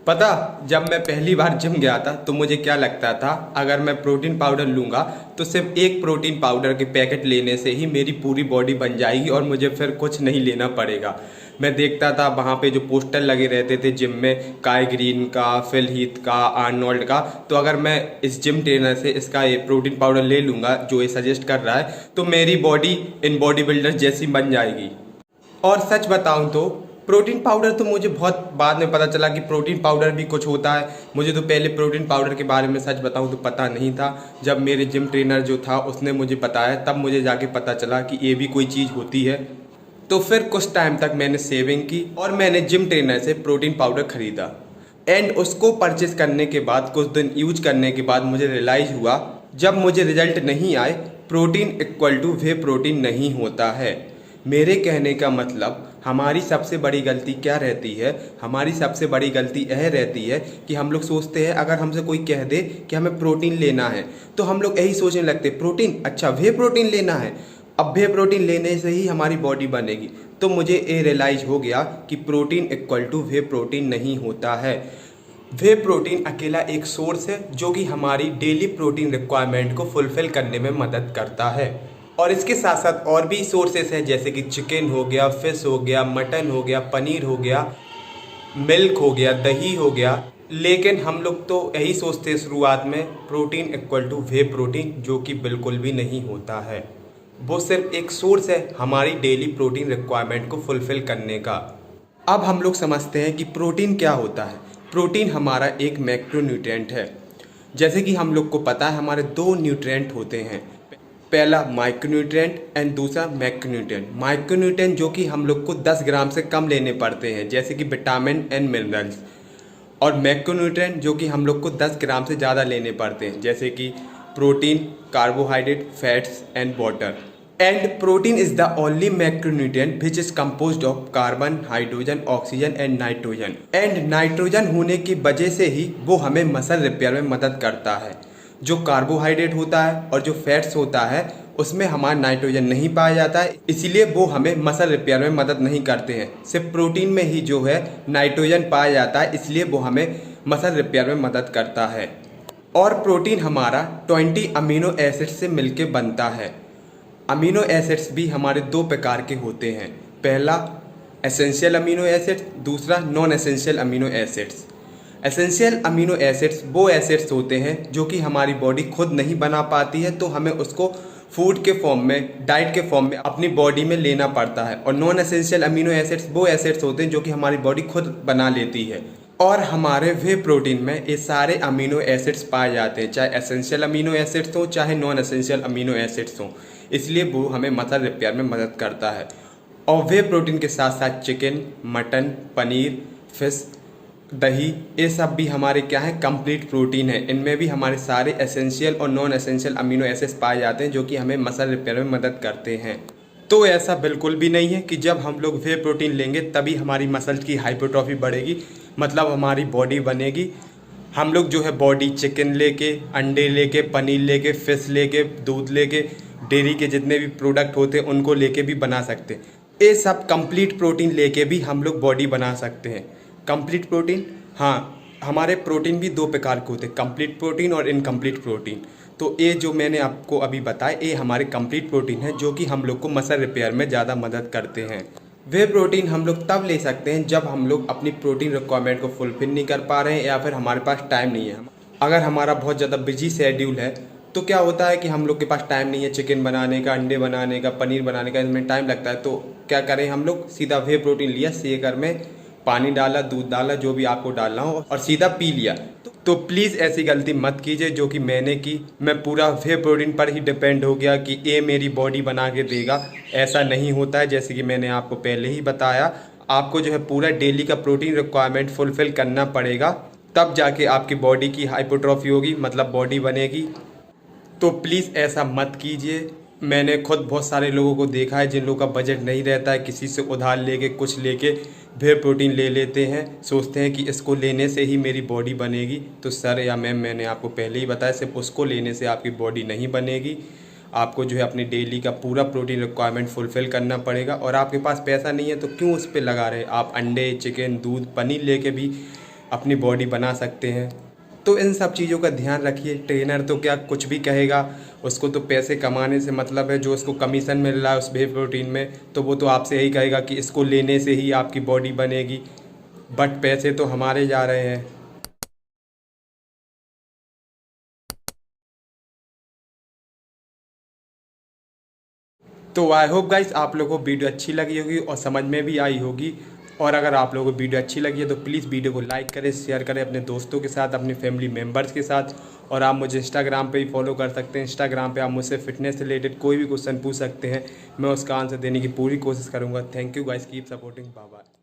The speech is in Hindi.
पता, जब मैं पहली बार जिम गया था तो मुझे क्या लगता था, अगर मैं प्रोटीन पाउडर लूँगा तो सिर्फ एक प्रोटीन पाउडर के पैकेट लेने से ही मेरी पूरी बॉडी बन जाएगी और मुझे फिर कुछ नहीं लेना पड़ेगा। मैं देखता था वहाँ पे जो पोस्टर लगे रहते थे जिम में, काय ग्रीन का, फिल हीथ का, आर्नोल्ड का, तो अगर मैं इस जिम ट्रेनर से इसका ये प्रोटीन पाउडर ले लूँगा जो ये सजेस्ट कर रहा है, तो मेरी बॉडी इन बॉडी बिल्डर जैसी बन जाएगी। और सच बताऊं तो प्रोटीन पाउडर तो मुझे बहुत बाद में पता चला कि प्रोटीन पाउडर भी कुछ होता है। मुझे तो पहले प्रोटीन पाउडर के बारे में सच बताऊं तो पता नहीं था। जब मेरे जिम ट्रेनर जो था उसने मुझे बताया तब मुझे जाके पता चला कि ये भी कोई चीज़ होती है। तो फिर कुछ टाइम तक मैंने सेविंग की और मैंने जिम ट्रेनर से प्रोटीन पाउडर खरीदा। एंड उसको परचेस करने के बाद कुछ दिन यूज करने के बाद मुझे रियलाइज़ हुआ, जब मुझे रिजल्ट नहीं आए, protein equal two way protein नहीं होता है। मेरे कहने का मतलब, हमारी सबसे बड़ी गलती क्या रहती है? हमारी सबसे बड़ी गलती यह रहती है कि हम लोग सोचते हैं, अगर हमसे कोई कह दे कि हमें प्रोटीन लेना है तो हम लोग यही सोचने लगते, प्रोटीन, अच्छा वे प्रोटीन लेना है, अब वे प्रोटीन लेने से ही हमारी बॉडी बनेगी। तो मुझे ये रियलाइज हो गया कि protein equal two way protein नहीं होता है। वे प्रोटीन अकेला एक सोर्स है जो कि हमारी डेली प्रोटीन रिक्वायरमेंट को फुलफिल करने में मदद करता है। और इसके साथ साथ और भी सोर्सेस हैं, जैसे कि चिकन हो गया, फिश हो गया, मटन हो गया, पनीर हो गया, मिल्क हो गया, दही हो गया। लेकिन हम लोग तो यही सोचते हैं शुरुआत में, protein equal two way protein, जो कि बिल्कुल भी नहीं होता है। वो सिर्फ एक सोर्स है हमारी डेली प्रोटीन रिक्वायरमेंट को फुलफिल करने का। अब हम लोग समझते हैं कि प्रोटीन क्या होता है। प्रोटीन हमारा एक मैक्रोन्यूट्रिएंट है। जैसे कि हम लोग को पता है, हमारे दो न्यूट्रिएंट होते हैं, पहला माइक्रोन्यूट्रिएंट एंड दूसरा मैक्रोन्यूट्रिएंट। माइक्रोन्यूट्रिएंट जो कि हम लोग को 10 ग्राम से कम लेने पड़ते हैं, जैसे कि विटामिन एंड मिनरल्स, और मैक्रोन्यूट्रिएंट जो कि हम लोग को 10 ग्राम से ज़्यादा लेने पड़ते हैं, जैसे कि protein, carbohydrate, fats and water. And protein is the only macronutrient which is composed of carbon, hydrogen, oxygen and nitrogen. And nitrogen होने की वजह से ही वो हमें मसल रिपेयर में मदद करता है। जो कार्बोहाइड्रेट होता है और जो फैट्स होता है उसमें हमारा नाइट्रोजन नहीं पाया जाता है, इसीलिए वो हमें मसल रिपेयर में मदद नहीं करते हैं। सिर्फ प्रोटीन में ही जो है नाइट्रोजन पाया जाता है, इसलिए वो हमें मसल रिपेयर में मदद करता है। और प्रोटीन हमारा 20 अमीनो एसिड से मिलके बनता है। अमीनो एसिड्स भी हमारे दो प्रकार के होते हैं, पहला एसेंशियल अमीनो एसिड्स, दूसरा non essential amino acids. Essential amino acids वो एसिड्स होते हैं जो कि हमारी बॉडी खुद नहीं बना पाती है, तो हमें उसको फूड के फॉर्म में, डाइट के फॉर्म में अपनी बॉडी में लेना पड़ता है। और नॉन एसेंशियल अमीनो एसिड्स वो एसिड्स होते हैं जो कि हमारी बॉडी खुद बना लेती है। और हमारे वे प्रोटीन में ये सारे अमीनो एसिड्स पाए जाते हैं, चाहे एसेंशियल अमीनो एसिड्स हों चाहे नॉन एसेंशियल अमीनो एसिड्स हों, इसलिए वो हमें मसल रिपेयर में मदद करता है। और वे प्रोटीन के साथ साथ चिकन, मटन, पनीर, फिश, दही, ये सब भी हमारे क्या है, कंप्लीट प्रोटीन है। इनमें भी हमारे सारे एसेंशियल और नॉन एसेंशियल अमीनो एसिड्स पाए जाते हैं जो कि हमें मसल रिपेयर में मदद करते हैं। तो ऐसा बिल्कुल भी नहीं है कि जब हम लोग वे प्रोटीन लेंगे तभी हमारी मसल्स की हाइपरट्रॉफी बढ़ेगी, मतलब हमारी बॉडी बनेगी। हम लोग जो है बॉडी चिकन लेके, अंडे लेके, पनीर लेके, फिश लेके, दूध लेके, डेयरी के जितने भी प्रोडक्ट होते हैं उनको लेके भी बना सकते हैं। ये सब कंप्लीट प्रोटीन लेके भी हम लोग बॉडी बना सकते हैं। कंप्लीट प्रोटीन, हाँ, हमारे प्रोटीन भी दो प्रकार के होते हैं, कंप्लीट प्रोटीन और इनकम्प्लीट प्रोटीन। तो ये जो मैंने आपको अभी बताया, ये हमारे कंप्लीट प्रोटीन है जो कि हम लोग को मसल रिपेयर में ज़्यादा मदद करते हैं। वे प्रोटीन हम लोग तब ले सकते हैं जब हम लोग अपनी प्रोटीन रिक्वायरमेंट को फुलफिल नहीं कर पा रहे हैं या फिर हमारे पास टाइम नहीं है। अगर हमारा बहुत ज़्यादा बिजी शेड्यूल है तो क्या होता है कि हम लोग के पास टाइम नहीं है चिकन बनाने का, अंडे बनाने का, पनीर बनाने का, इसमें टाइम लगता है। तो क्या करें, हम लोग सीधा वे प्रोटीन लिया, शेकर में पानी डाला, दूध डाला, जो भी आपको डालना हो, और सीधा पी लिया। तो प्लीज़ ऐसी गलती मत कीजिए जो कि मैंने की। मैं पूरा वे प्रोटीन पर ही डिपेंड हो गया कि ये मेरी बॉडी बना के देगा। ऐसा नहीं होता है। जैसे कि मैंने आपको पहले ही बताया, आपको जो है पूरा डेली का प्रोटीन रिक्वायरमेंट फुलफिल करना पड़ेगा, तब जाके आपकी बॉडी की हाइपरट्रॉफी होगी, मतलब बॉडी बनेगी। तो प्लीज़ ऐसा मत कीजिए। मैंने खुद बहुत सारे लोगों को देखा है जिन लोगों का बजट नहीं रहता है, किसी से उधार लेके कुछ लेके वे प्रोटीन ले लेते हैं, सोचते हैं कि इसको लेने से ही मेरी बॉडी बनेगी। तो सर या मैम, मैंने आपको पहले ही बताया, सिर्फ उसको लेने से आपकी बॉडी नहीं बनेगी। आपको जो है अपनी डेली का पूरा प्रोटीन रिक्वायरमेंट फुलफिल करना पड़ेगा। और आपके पास पैसा नहीं है तो क्यों उस पर लगा रहे, आप अंडे, चिकन, दूध, पनीर लेके भी अपनी बॉडी बना सकते हैं। तो इन सब चीज़ों का ध्यान रखिए। ट्रेनर तो क्या कुछ भी कहेगा, उसको तो पैसे कमाने से मतलब है। जो उसको कमीशन मिल रहा है उस वे प्रोटीन में, तो वो तो आपसे यही कहेगा कि इसको लेने से ही आपकी बॉडी बनेगी, बट पैसे तो हमारे जा रहे हैं। तो आई होप गाइस आप लोगों को वीडियो अच्छी लगी होगी और समझ में भी आई होगी। और अगर आप लोगों को वीडियो अच्छी लगी है तो प्लीज़ वीडियो को लाइक करें, शेयर करें अपने दोस्तों के साथ, अपने फैमिली मेम्बर्स के साथ। और आप मुझे इंस्टाग्राम पे भी फॉलो कर सकते हैं। इंस्टाग्राम पे आप मुझसे फिटनेस से रिलेटेड कोई भी क्वेश्चन पूछ सकते हैं, मैं उसका आंसर देने की पूरी कोशिश करूँगा। Thank you guys, keep supporting, bye bye.